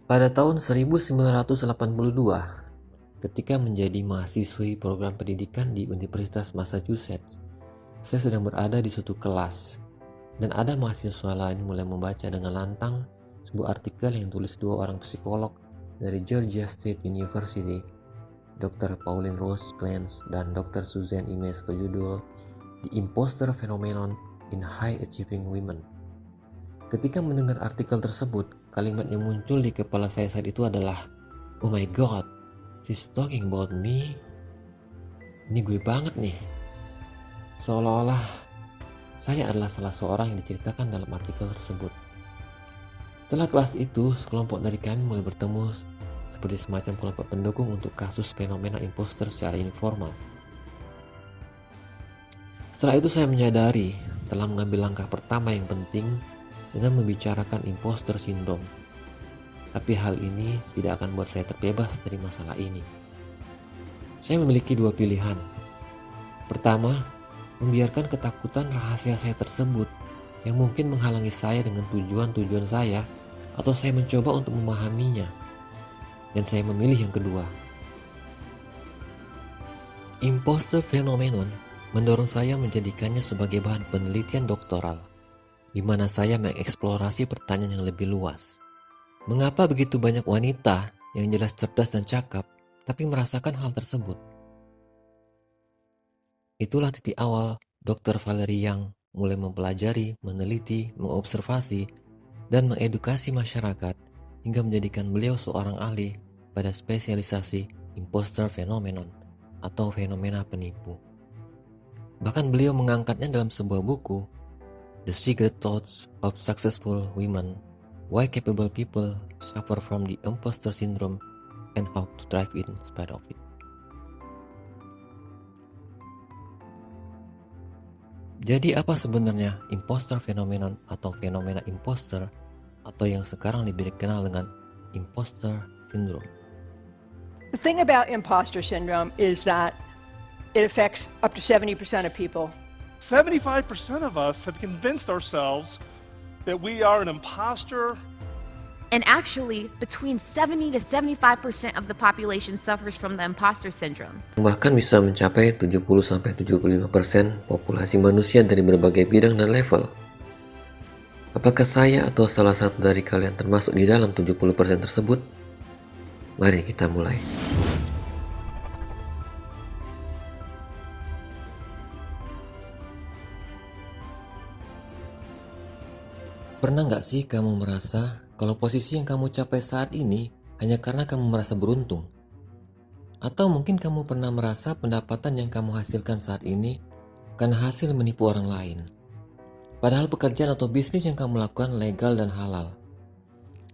Pada tahun 1982, ketika menjadi mahasiswi program pendidikan di Universitas Massachusetts, saya sedang berada di suatu kelas, dan ada mahasiswa lain mulai membaca dengan lantang sebuah artikel yang tulis dua orang psikolog dari Georgia State University, Dr. Pauline Rose Clance dan Dr. Suzanne Imes, berjudul The Imposter Phenomenon in High Achieving Women. Ketika mendengar artikel tersebut, kalimat yang muncul di kepala saya saat itu adalah, "Oh my god, she's talking about me. Ini gue banget nih." Seolah-olah saya adalah salah seorang yang diceritakan dalam artikel tersebut. Setelah kelas itu, sekelompok dari kami mulai bertemu seperti semacam kelompok pendukung untuk kasus fenomena imposter secara informal. Setelah itu saya menyadari telah mengambil langkah pertama yang penting dengan membicarakan imposter syndrome. Tapi hal ini tidak akan membuat saya terbebas dari masalah ini. Saya memiliki dua pilihan. Pertama, membiarkan ketakutan rahasia saya tersebut yang mungkin menghalangi saya dengan tujuan-tujuan saya, atau saya mencoba untuk memahaminya. Dan saya memilih yang kedua. Imposter phenomenon mendorong saya menjadikannya sebagai bahan penelitian doktoral, di mana saya mengeksplorasi pertanyaan yang lebih luas. Mengapa begitu banyak wanita yang jelas cerdas dan cakap, tapi merasakan hal tersebut? Itulah titik awal Dr. Valerie Young mulai mempelajari, meneliti, mengobservasi, dan mengedukasi masyarakat hingga menjadikan beliau seorang ahli pada spesialisasi imposter phenomenon atau fenomena penipu. Bahkan beliau mengangkatnya dalam sebuah buku, The Secret Thoughts of Successful Women, Why Capable People Suffer from the Imposter Syndrome and How to Thrive in Spite of It. Jadi apa sebenarnya imposter phenomenon atau fenomena imposter, atau yang sekarang lebih dikenal dengan imposter syndrome? The thing about imposter syndrome is that it affects up to 70% of people. 75% of us have convinced ourselves that we are an imposter. And actually, between 70 to 75% of the population suffers from the imposter syndrome. Bahkan bisa mencapai 70-75% populasi manusia dari berbagai bidang dan level. Apakah saya atau salah satu dari kalian termasuk di dalam 70% tersebut? Mari kita mulai. Pernah nggak sih kamu merasa kalau posisi yang kamu capai saat ini hanya karena kamu merasa beruntung? Atau mungkin kamu pernah merasa pendapatan yang kamu hasilkan saat ini karena hasil menipu orang lain. Padahal pekerjaan atau bisnis yang kamu lakukan legal dan halal.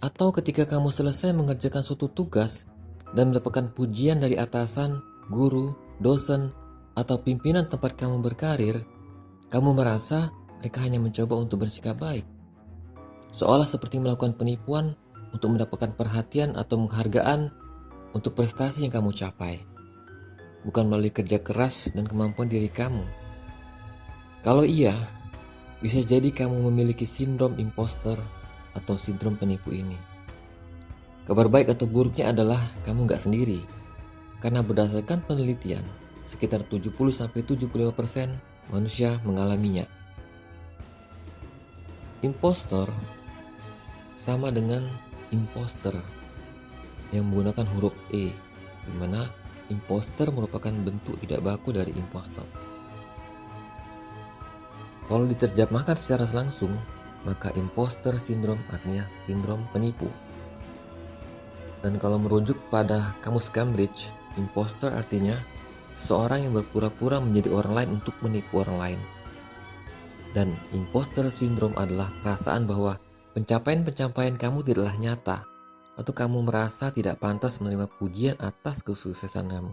Atau ketika kamu selesai mengerjakan suatu tugas dan mendapatkan pujian dari atasan, guru, dosen, atau pimpinan tempat kamu berkarir, kamu merasa mereka hanya mencoba untuk bersikap baik. Seolah seperti melakukan penipuan untuk mendapatkan perhatian atau penghargaan untuk prestasi yang kamu capai, bukan melalui kerja keras dan kemampuan diri kamu. Kalau iya, bisa jadi kamu memiliki sindrom imposter atau sindrom penipu ini. Kabar baik atau buruknya adalah kamu gak sendiri, karena berdasarkan penelitian, sekitar 70-75% manusia mengalaminya. Impostor sama dengan imposter yang menggunakan huruf E, di mana imposter merupakan bentuk tidak baku dari impostor. Kalau diterjemahkan secara langsung, maka imposter syndrome artinya sindrom penipu. Dan kalau merujuk pada kamus Cambridge, imposter artinya seseorang yang berpura-pura menjadi orang lain untuk menipu orang lain. Dan imposter syndrome adalah perasaan bahwa pencapaian-pencapaian kamu tidaklah nyata, atau kamu merasa tidak pantas menerima pujian atas kesuksesan kamu.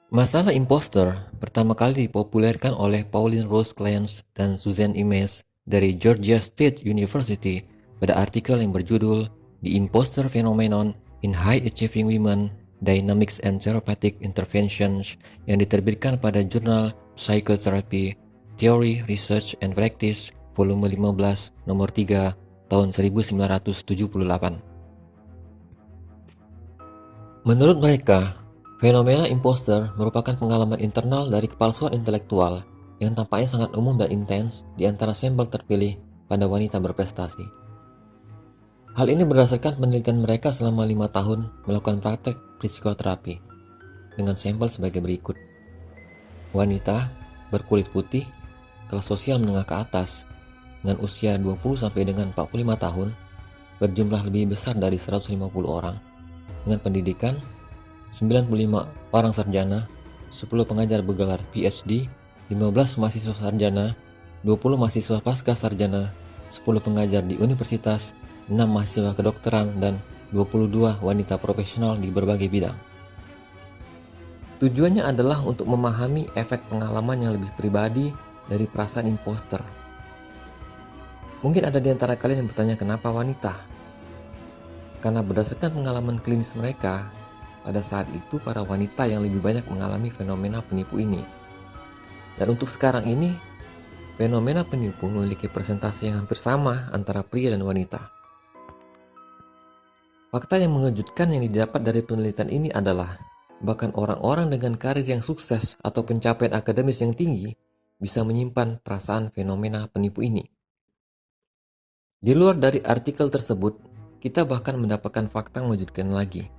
Masalah imposter pertama kali dipopulerkan oleh Pauline Rose Clance dan Suzanne Imes dari Georgia State University pada artikel yang berjudul The Imposter Phenomenon in High Achieving Women, Dynamics and Therapeutic Interventions yang diterbitkan pada jurnal Psychotherapy, Theory, Research and Practice, volume 15, nomor 3, tahun 1978. Menurut mereka, fenomena imposter merupakan pengalaman internal dari kepalsuan intelektual yang tampaknya sangat umum dan intens di antara sampel terpilih pada wanita berprestasi. Hal ini berdasarkan penelitian mereka selama 5 tahun melakukan praktek psikoterapi dengan sampel sebagai berikut. Wanita berkulit putih, kelas sosial menengah ke atas, dengan usia 20 sampai dengan 45 tahun, berjumlah lebih besar dari 150 orang, dengan pendidikan 95 orang sarjana, 10 pengajar bergelar PhD, 15 mahasiswa sarjana, 20 mahasiswa pasca sarjana, 10 pengajar di universitas, 6 mahasiswa kedokteran, dan 22 wanita profesional di berbagai bidang. Tujuannya adalah untuk memahami efek pengalaman yang lebih pribadi dari perasaan imposter. Mungkin ada di antara kalian yang bertanya kenapa wanita? Karena berdasarkan pengalaman klinis mereka, pada saat itu para wanita yang lebih banyak mengalami fenomena penipu ini. Dan untuk sekarang ini, fenomena penipu memiliki persentase yang hampir sama antara pria dan wanita. Fakta yang mengejutkan yang didapat dari penelitian ini adalah bahkan orang-orang dengan karir yang sukses atau pencapaian akademis yang tinggi bisa menyimpan perasaan fenomena penipu ini. Di luar dari artikel tersebut, kita bahkan mendapatkan fakta mengejutkan lagi,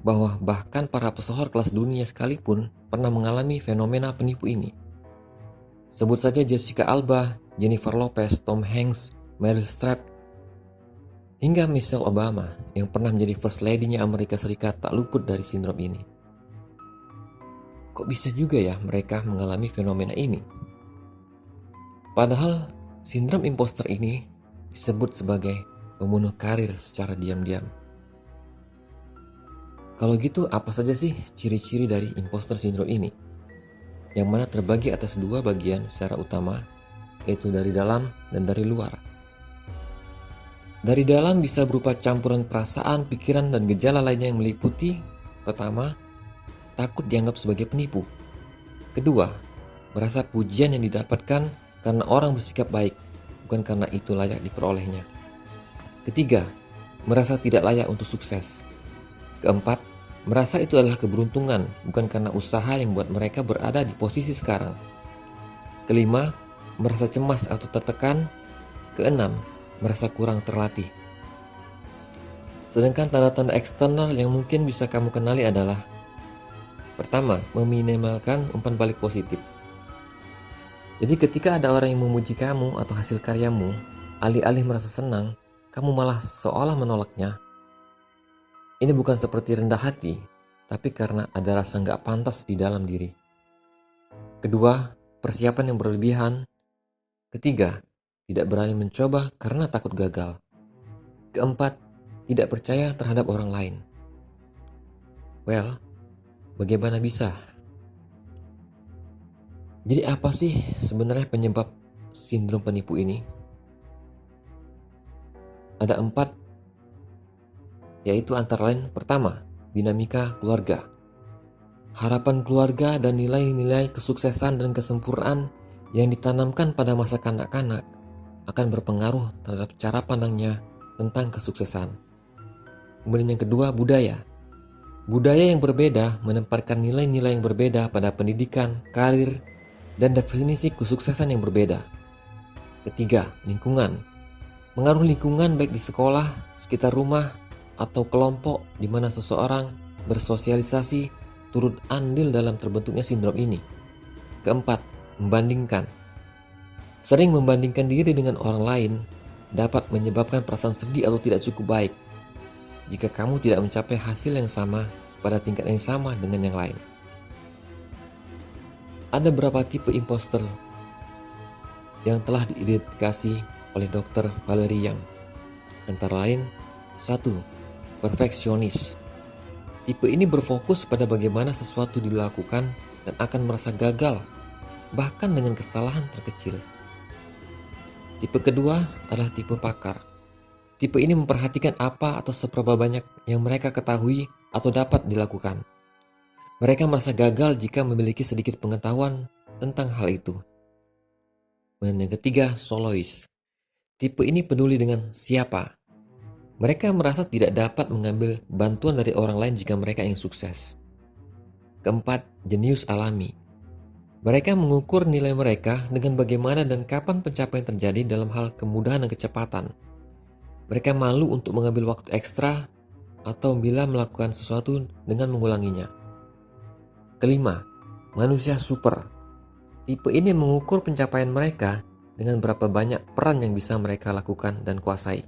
bahwa bahkan para pesohor kelas dunia sekalipun pernah mengalami fenomena penipu ini. Sebut saja Jessica Alba, Jennifer Lopez, Tom Hanks, Meryl Streep, hingga Michelle Obama yang pernah menjadi First Lady-nya Amerika Serikat tak luput dari sindrom ini. Kok bisa juga ya mereka mengalami fenomena ini? Padahal sindrom imposter ini disebut sebagai pembunuh karir secara diam-diam. Kalau gitu apa saja sih ciri-ciri dari imposter syndrome ini? Yang mana terbagi atas dua bagian secara utama, yaitu dari dalam dan dari luar. Dari dalam bisa berupa campuran perasaan, pikiran, dan gejala lainnya yang meliputi: pertama, takut dianggap sebagai penipu. Kedua, merasa pujian yang didapatkan karena orang bersikap baik, bukan karena itu layak diperolehnya. Ketiga, merasa tidak layak untuk sukses. Keempat, merasa itu adalah keberuntungan, bukan karena usaha yang membuat mereka berada di posisi sekarang. Kelima, merasa cemas atau tertekan. Keenam, merasa kurang terlatih. Sedangkan tanda-tanda eksternal yang mungkin bisa kamu kenali adalah: pertama, meminimalkan umpan balik positif. Jadi ketika ada orang yang memuji kamu atau hasil karyamu, alih-alih merasa senang, kamu malah seolah menolaknya. Ini bukan seperti rendah hati, tapi karena ada rasa nggak pantas di dalam diri. Kedua, persiapan yang berlebihan. Ketiga, tidak berani mencoba karena takut gagal. Keempat, tidak percaya terhadap orang lain. Well, bagaimana bisa? Jadi apa sih sebenarnya penyebab sindrom penipu ini? Ada 4, yaitu antara lain: pertama, dinamika keluarga. Harapan keluarga dan nilai-nilai kesuksesan dan kesempurnaan yang ditanamkan pada masa kanak-kanak akan berpengaruh terhadap cara pandangnya tentang kesuksesan. Kemudian yang kedua, budaya. Budaya yang berbeda menempatkan nilai-nilai yang berbeda pada pendidikan, karir, dan definisi kesuksesan yang berbeda. Ketiga, lingkungan. Pengaruh lingkungan baik di sekolah, sekitar rumah, atau kelompok di mana seseorang bersosialisasi turut andil dalam terbentuknya sindrom ini. Keempat, membandingkan. Sering membandingkan diri dengan orang lain dapat menyebabkan perasaan sedih atau tidak cukup baik jika kamu tidak mencapai hasil yang sama pada tingkat yang sama dengan yang lain. Ada beberapa tipe imposter yang telah diidentifikasi oleh Dr. Valerie Young. Antara lain, 1. Perfeksionis. Tipe ini berfokus pada bagaimana sesuatu dilakukan dan akan merasa gagal, bahkan dengan kesalahan terkecil. Tipe kedua adalah tipe pakar. Tipe ini memperhatikan apa atau seberapa banyak yang mereka ketahui atau dapat dilakukan. Mereka merasa gagal jika memiliki sedikit pengetahuan tentang hal itu. Dan yang ketiga, solois. Tipe ini peduli dengan siapa. Mereka merasa tidak dapat mengambil bantuan dari orang lain jika mereka ingin sukses. Keempat, jenius alami. Mereka mengukur nilai mereka dengan bagaimana dan kapan pencapaian terjadi dalam hal kemudahan dan kecepatan. Mereka malu untuk mengambil waktu ekstra atau bila melakukan sesuatu dengan mengulanginya. Kelima, manusia super. Tipe ini mengukur pencapaian mereka dengan berapa banyak peran yang bisa mereka lakukan dan kuasai.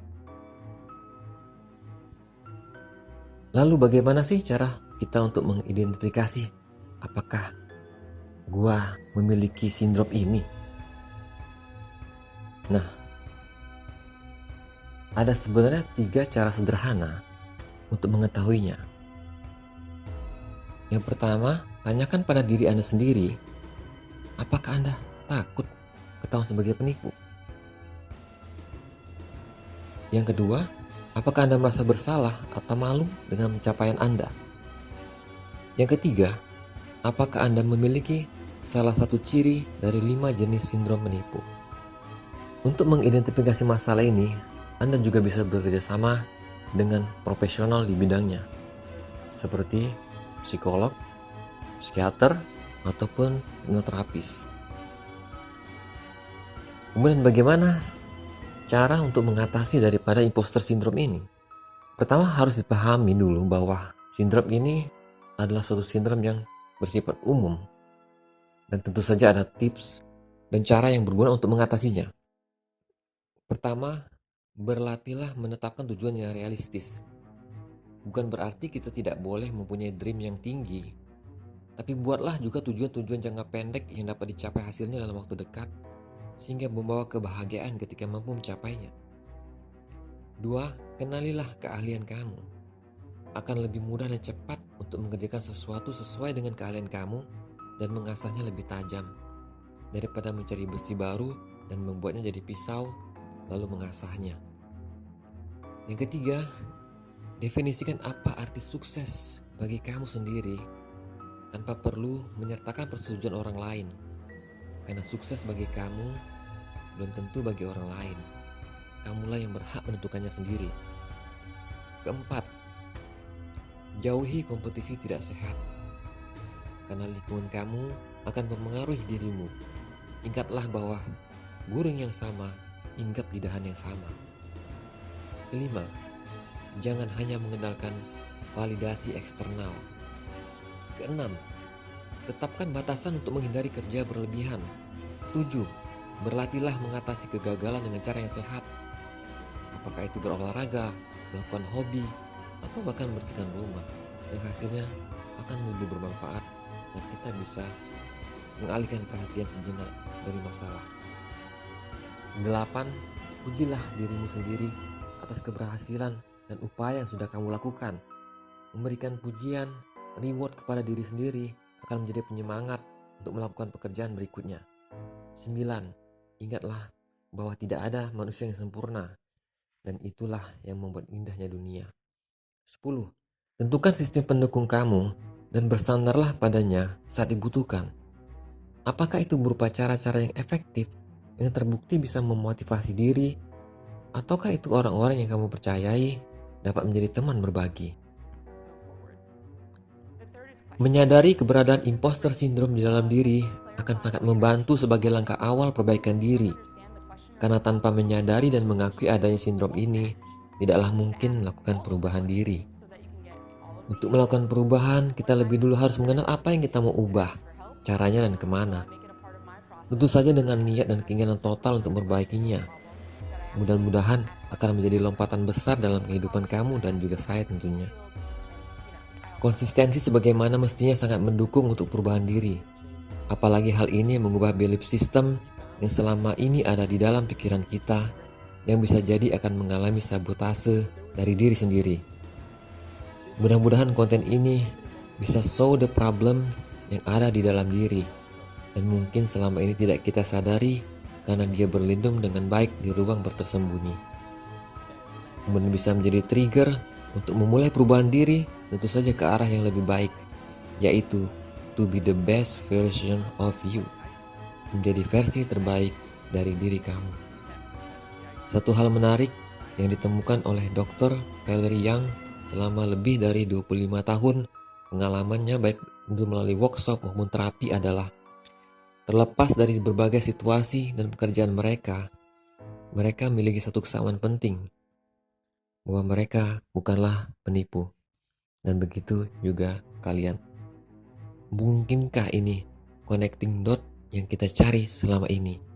Lalu bagaimana sih cara kita untuk mengidentifikasi apakah gua memiliki sindrom ini? Nah, ada sebenarnya 3 cara sederhana untuk mengetahuinya. Yang pertama, tanyakan pada diri Anda sendiri, apakah Anda takut ketahuan sebagai penipu? Yang kedua, apakah Anda merasa bersalah atau malu dengan pencapaian Anda? Yang ketiga, apakah Anda memiliki salah satu ciri dari 5 jenis sindrom penipu? Untuk mengidentifikasi masalah ini, Anda juga bisa bekerja sama dengan profesional di bidangnya, seperti psikolog, psikiater, ataupun hipnoterapis. Kemudian bagaimana cara untuk mengatasi daripada imposter syndrome ini? Pertama, harus dipahami dulu bahwa sindrom ini adalah suatu sindrom yang bersifat umum, dan tentu saja ada tips dan cara yang berguna untuk mengatasinya. Pertama, berlatihlah menetapkan tujuan yang realistis. Bukan berarti kita tidak boleh mempunyai dream yang tinggi, tapi buatlah juga tujuan-tujuan jangka pendek yang dapat dicapai hasilnya dalam waktu dekat, sehingga membawa kebahagiaan ketika mampu mencapainya. 2. Kenalilah keahlian kamu. Akan lebih mudah dan cepat untuk mengerjakan sesuatu sesuai dengan keahlian kamu dan mengasahnya lebih tajam, daripada mencari besi baru dan membuatnya jadi pisau lalu mengasahnya. Yang ketiga, definisikan apa arti sukses bagi kamu sendiri tanpa perlu menyertakan persetujuan orang lain, karena sukses bagi kamu belum tentu bagi orang lain. Kamulah yang berhak menentukannya sendiri. Keempat, jauhi kompetisi tidak sehat, karena lingkungan kamu akan mempengaruhi dirimu. Ingatlah bahwa guring yang sama hinggap di dahan yang sama. Kelima, jangan hanya mengandalkan validasi eksternal. Keenam, tetapkan batasan untuk menghindari kerja berlebihan. Ketujuh, berlatihlah mengatasi kegagalan dengan cara yang sehat. Apakah itu berolahraga, melakukan hobi, atau bahkan membersihkan rumah. Dan hasilnya akan lebih bermanfaat dan kita bisa mengalihkan perhatian sejenak dari masalah. 8. Pujilah dirimu sendiri atas keberhasilan dan upaya yang sudah kamu lakukan. Memberikan pujian, reward kepada diri sendiri akan menjadi penyemangat untuk melakukan pekerjaan berikutnya. 9. Ingatlah bahwa tidak ada manusia yang sempurna, dan itulah yang membuat indahnya dunia. 10. Tentukan sistem pendukung kamu dan bersandarlah padanya saat dibutuhkan. Apakah itu berupa cara-cara yang efektif yang terbukti bisa memotivasi diri, ataukah itu orang-orang yang kamu percayai dapat menjadi teman berbagi? Menyadari keberadaan imposter syndrome di dalam diri akan sangat membantu sebagai langkah awal perbaikan diri, karena tanpa menyadari dan mengakui adanya sindrom ini, tidaklah mungkin melakukan perubahan diri. Untuk melakukan perubahan, kita lebih dulu harus mengenal apa yang kita mau ubah, caranya dan kemana. Tentu saja dengan niat dan keinginan total untuk memperbaikinya. Mudah-mudahan akan menjadi lompatan besar dalam kehidupan kamu dan juga saya tentunya. Konsistensi sebagaimana mestinya sangat mendukung untuk perubahan diri. Apalagi hal ini mengubah belief system yang selama ini ada di dalam pikiran kita, yang bisa jadi akan mengalami sabotase dari diri sendiri. Mudah-mudahan konten ini bisa solve the problem yang ada di dalam diri, dan mungkin selama ini tidak kita sadari karena dia berlindung dengan baik di ruang bertersembunyi. Kemudian bisa menjadi trigger untuk memulai perubahan diri, tentu saja ke arah yang lebih baik, yaitu to be the best version of you, menjadi versi terbaik dari diri kamu. Satu hal menarik yang ditemukan oleh Dr. Valerie Young selama lebih dari 25 tahun pengalamannya baik itu melalui workshop maupun terapi adalah terlepas dari berbagai situasi dan pekerjaan mereka memiliki satu kesamaan penting bahwa mereka bukanlah penipu. Dan begitu juga kalian. Mungkinkah ini connecting dot yang kita cari selama ini?